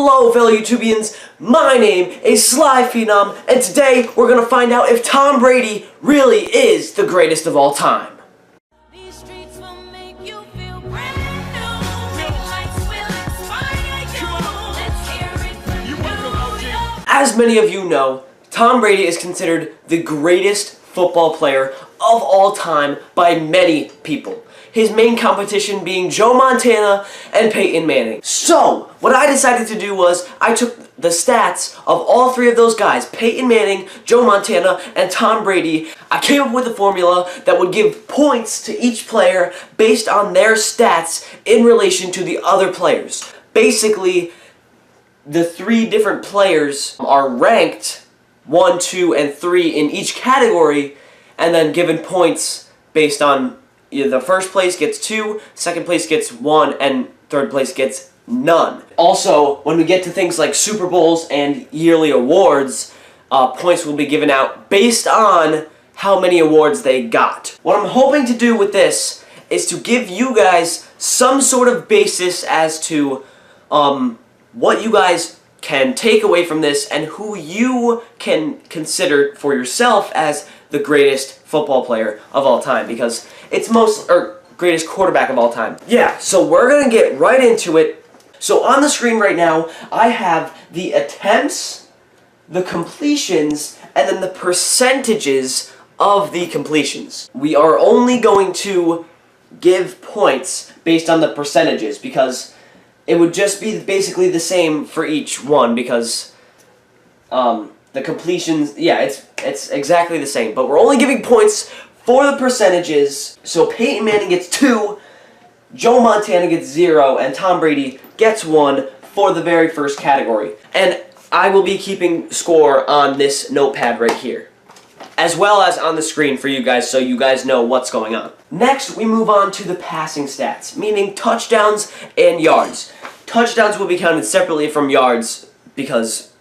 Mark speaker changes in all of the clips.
Speaker 1: Hello fellow YouTubians, my name is Slyphenom, and today we're going to find out if Tom Brady really is the greatest of all time.
Speaker 2: These streets will make you feel brand new. Big lights will inspire you. Let's hear it from you.
Speaker 1: As many of you know, Tom Brady is considered the greatest football player of all time by many people. His main competition being Joe Montana and Peyton Manning. So, what I decided to do was, I took the stats of all three of those guys, Peyton Manning, Joe Montana, and Tom Brady. I came up with a formula that would give points to each player based on their stats in relation to the other players. Basically, the three different players are ranked 1, 2, and 3 in each category, and then given points based on the first place gets 2, second place gets 1, and third place gets none. Also, when we get to things like Super Bowls and yearly awards, points will be given out based on how many awards they got. What I'm hoping to do with this is to give you guys some sort of basis as to what you guys can take away from this and who you can consider for yourself as the greatest football player of all time, because it's greatest quarterback of all time. Yeah, so we're gonna get right into it. So on the screen right now, I have the attempts, the completions, and then the percentages of the completions. We are only going to give points based on the percentages, because it would just be basically the same for each one, because the completions, yeah, it's exactly the same, but we're only giving points for the percentages. So Peyton Manning gets 2, Joe Montana gets 0, and Tom Brady gets 1 for the very first category. And I will be keeping score on this notepad right here, as well as on the screen for you guys, so you guys know what's going on. Next, we move on to the passing stats, meaning touchdowns and yards. Touchdowns will be counted separately from yards because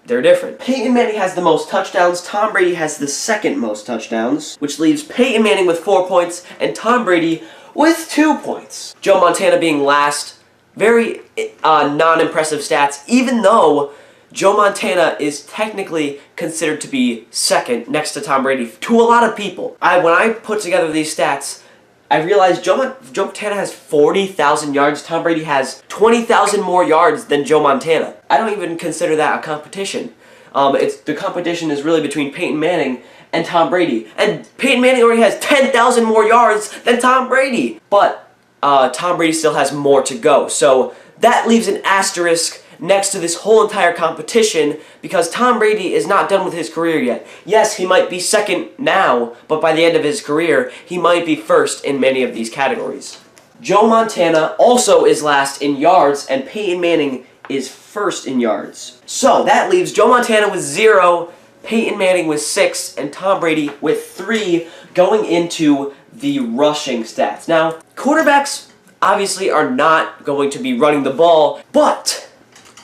Speaker 1: they're different. Peyton Manning has the most touchdowns, Tom Brady has the second most touchdowns, which leaves Peyton Manning with 4 points and Tom Brady with 2 points. Joe Montana being last, very non-impressive stats, even though Joe Montana is technically considered to be second next to Tom Brady to a lot of people. When I put together these stats, I realized Joe Montana has 40,000 yards, Tom Brady has 20,000 more yards than Joe Montana. I don't even consider that a competition. The competition is really between Peyton Manning and Tom Brady. And Peyton Manning already has 10,000 more yards than Tom Brady. But Tom Brady still has more to go. So that leaves an asterisk next to this whole entire competition, because Tom Brady is not done with his career yet. Yes, he might be second now, but by the end of his career, he might be first in many of these categories. Joe Montana also is last in yards, and Peyton Manning is first in yards. So that leaves Joe Montana with 0, Peyton Manning with 6, and Tom Brady with 3 going into the rushing stats. Now, quarterbacks obviously are not going to be running the ball, but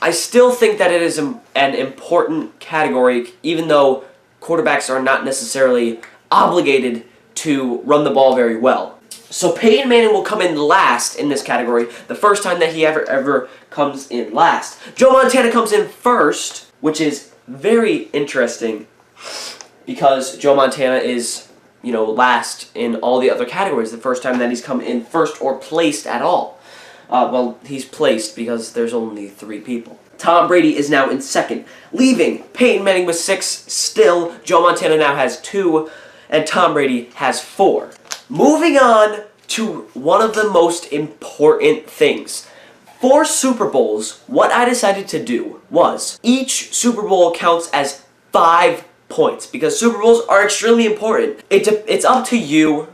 Speaker 1: I still think that it is an important category, even though quarterbacks are not necessarily obligated to run the ball very well. So Peyton Manning will come in last in this category, the first time that he ever comes in last. Joe Montana comes in first, which is very interesting, because Joe Montana is, last in all the other categories, the first time that he's come in first or placed at all. Well, he's placed because there's only 3 people. Tom Brady is now in second, leaving Peyton Manning with 6 still. Joe Montana now has 2, and Tom Brady has 4. Moving on to one of the most important things. For Super Bowls, what I decided to do was, each Super Bowl counts as 5 points, because Super Bowls are extremely important. It's up to you,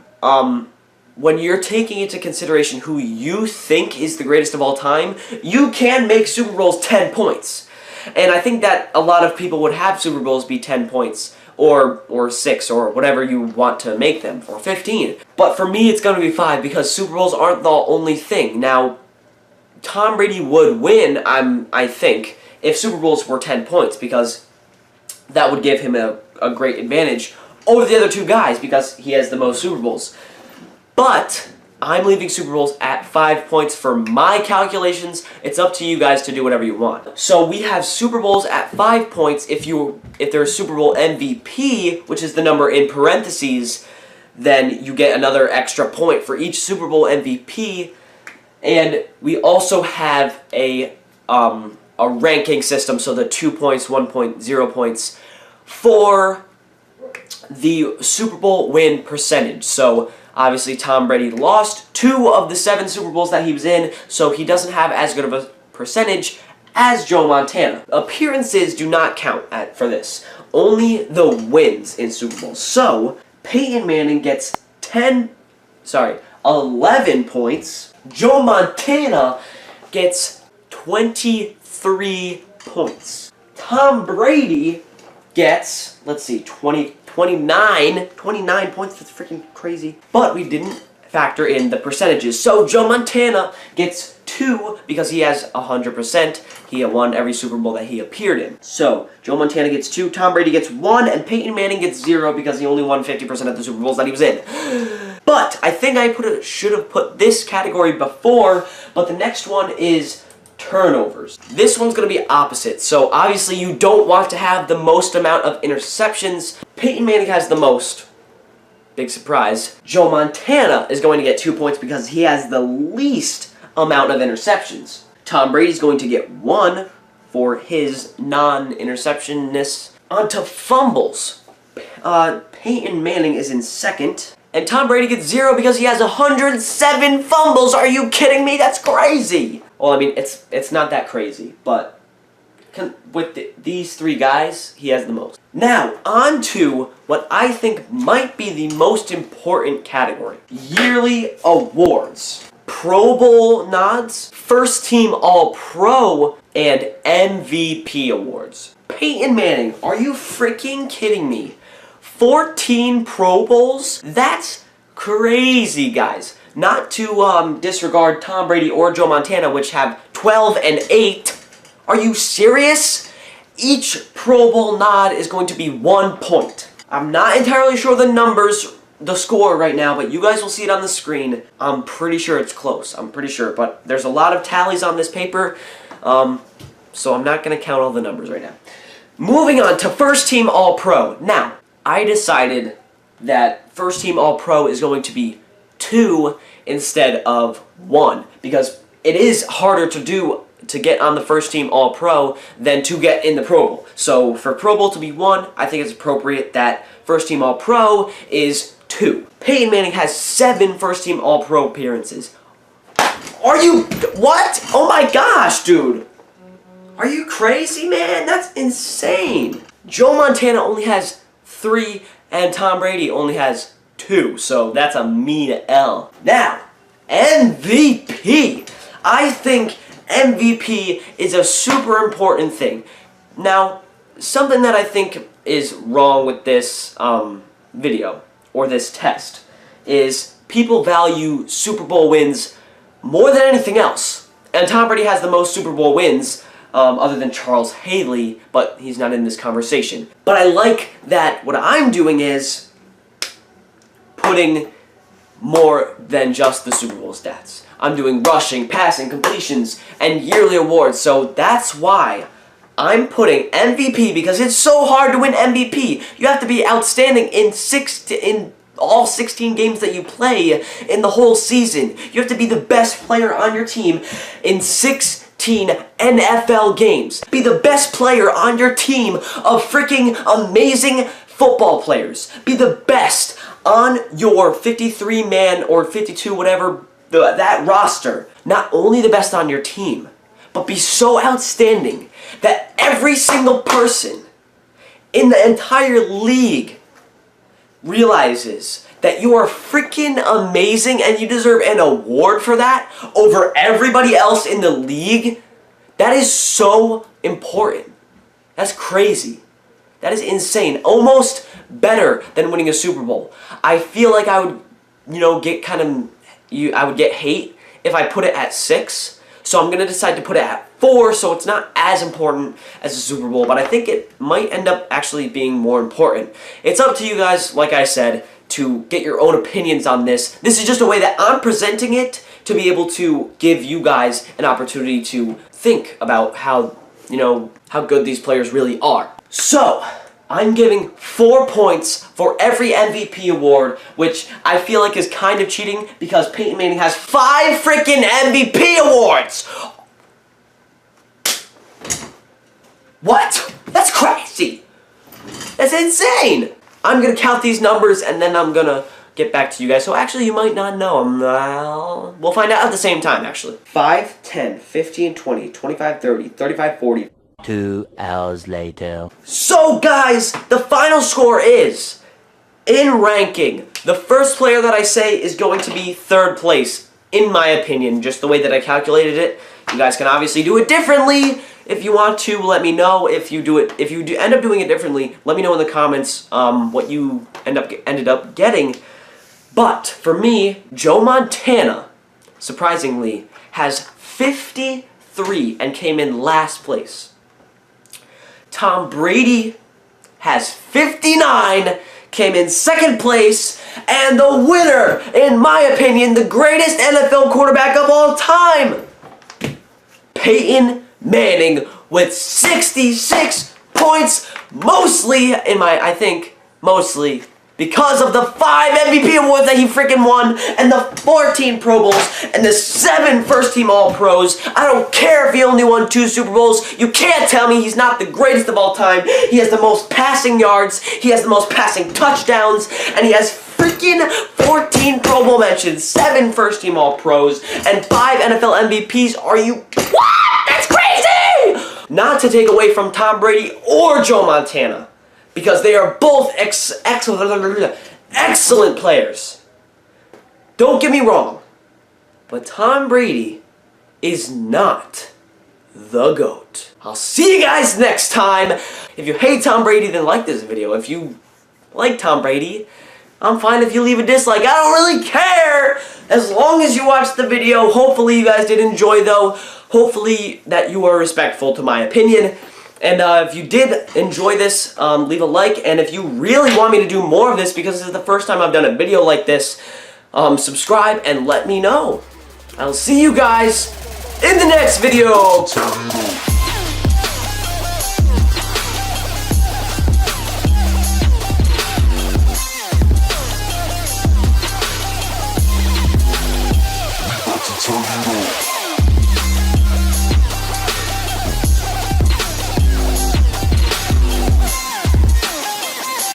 Speaker 1: when you're taking into consideration who you think is the greatest of all time, you can make Super Bowls 10 points. And I think that a lot of people would have Super Bowls be 10 points, or 6, or whatever you want to make them, or 15. But for me, it's going to be 5, because Super Bowls aren't the only thing. Now, Tom Brady would win, I think, if Super Bowls were 10 points, because that would give him a great advantage over the other 2 guys, because he has the most Super Bowls. But I'm leaving Super Bowls at 5 points for my calculations. It's up to you guys to do whatever you want. So we have Super Bowls at 5 points. If there's Super Bowl MVP, which is the number in parentheses, then you get another extra point for each Super Bowl MVP. And we also have a ranking system, so the 2 points, 1 point, 0 points for the Super Bowl win percentage. So obviously Tom Brady lost 2 of the 7 Super Bowls that he was in, so he doesn't have as good of a percentage as Joe Montana. Appearances do not count for this. Only the wins in Super Bowls. So Peyton Manning gets 11 points. Joe Montana gets 23 points. Tom Brady gets, let's see, 29 points. That's freaking crazy. But we didn't factor in the percentages. So Joe Montana gets 2 because he has 100%. He won every Super Bowl that he appeared in. So Joe Montana gets 2, Tom Brady gets 1, and Peyton Manning gets 0 because he only won 50% of the Super Bowls that he was in. But I think I should have put this category before, but the next one is turnovers. This one's going to be opposite. So obviously you don't want to have the most amount of interceptions. Peyton Manning has the most. Big surprise. Joe Montana is going to get 2 points because he has the least amount of interceptions. Tom Brady's going to get 1 for his non-interceptionness. On to fumbles. Peyton Manning is in second. And Tom Brady gets 0 because he has 107 fumbles. Are you kidding me? That's crazy. Well, I mean, it's not that crazy, but with these 3 guys, he has the most. Now, on to what I think might be the most important category. Yearly awards. Pro Bowl nods, First Team All-Pro, and MVP awards. Peyton Manning, are you freaking kidding me? 14 Pro Bowls? That's crazy, guys. Not to disregard Tom Brady or Joe Montana, which have 12 and 8. Are you serious? Each Pro Bowl nod is going to be 1 point. I'm not entirely sure the score right now, but you guys will see it on the screen. I'm pretty sure it's close. I'm pretty sure, but there's a lot of tallies on this paper, so I'm not going to count all the numbers right now. Moving on to First Team All-Pro. Now, I decided that First Team All-Pro is going to be 2 instead of 1 because it is harder to get on the First Team All-Pro than to get in the Pro Bowl. So for Pro Bowl to be 1, I think it's appropriate that First Team All-Pro is 2. Peyton Manning has 7 First Team All-Pro appearances. Are you... What? Oh my gosh, dude. Are you crazy, man? That's insane. Joe Montana only has 3, and Tom Brady only has 2. So that's a mean L. Now, MVP. I think MVP is a super important thing. Now, something that I think is wrong with this video, or this test, is people value Super Bowl wins more than anything else. And Tom Brady has the most Super Bowl wins, other than Charles Haley, but he's not in this conversation. But I like that what I'm doing is putting more than just the Super Bowl stats. I'm doing rushing, passing, completions, and yearly awards, so that's why I'm putting MVP, because it's so hard to win MVP. You have to be outstanding in all 16 games that you play in the whole season. You have to be the best player on your team in 16 NFL games. Be the best player on your team of freaking amazing football players. Be the best on your 53-man or 52, whatever, that roster. Not only the best on your team, but be so outstanding that every single person in the entire league realizes that you are freaking amazing and you deserve an award for that over everybody else in the league. That is so important. That's crazy. That is insane. Almost better than winning a Super Bowl. I feel like I would, get I would get hate if I put it at 6. So I'm going to decide to put it at 4, so it's not as important as the Super Bowl, but I think it might end up actually being more important. It's up to you guys, like I said, to get your own opinions on this. This is just a way that I'm presenting it to be able to give you guys an opportunity to think about how, how good these players really are. So, I'm giving 4 points for every MVP award, which I feel like is kind of cheating because Peyton Manning has 5 freaking MVP awards! What? That's crazy! That's insane! I'm gonna count these numbers and then I'm gonna get back to you guys. So actually, you might not know. We'll find out at the same time, actually. 5, 10, 15, 20, 25, 30, 35, 40.
Speaker 3: 2 hours later.
Speaker 1: So guys, the final score is, in ranking, the first player that I say is going to be 3rd place, in my opinion, just the way that I calculated it. You guys can obviously do it differently. If you want to, let me know. If you end up doing it differently, let me know in the comments what you ended up getting. But for me, Joe Montana, surprisingly, has 53 and came in last place. Tom Brady has 59, came in 2nd place, and the winner, in my opinion, the greatest NFL quarterback of all time, Peyton Manning with 66 points, mostly because of the 5 MVP awards that he freaking won, and the 14 Pro Bowls, and the 7 first-team All-Pros. I don't care if he only won 2 Super Bowls. You can't tell me he's not the greatest of all time. He has the most passing yards, he has the most passing touchdowns, and he has freaking 14 Pro Bowl mentions, 7 first-team All-Pros, and 5 NFL MVPs. Are you... What? That's crazy! Not to take away from Tom Brady or Joe Montana, because they are both excellent players. Don't get me wrong, but Tom Brady is not the GOAT. I'll see you guys next time. If you hate Tom Brady, then like this video. If you like Tom Brady, I'm fine if you leave a dislike. I don't really care, as long as you watch the video. Hopefully you guys did enjoy, though. Hopefully that you are respectful to my opinion. And if you did enjoy this, leave a like. And if you really want me to do more of this, because this is the first time I've done a video like this, subscribe and let me know. I'll see you guys in the next video.
Speaker 4: Turn it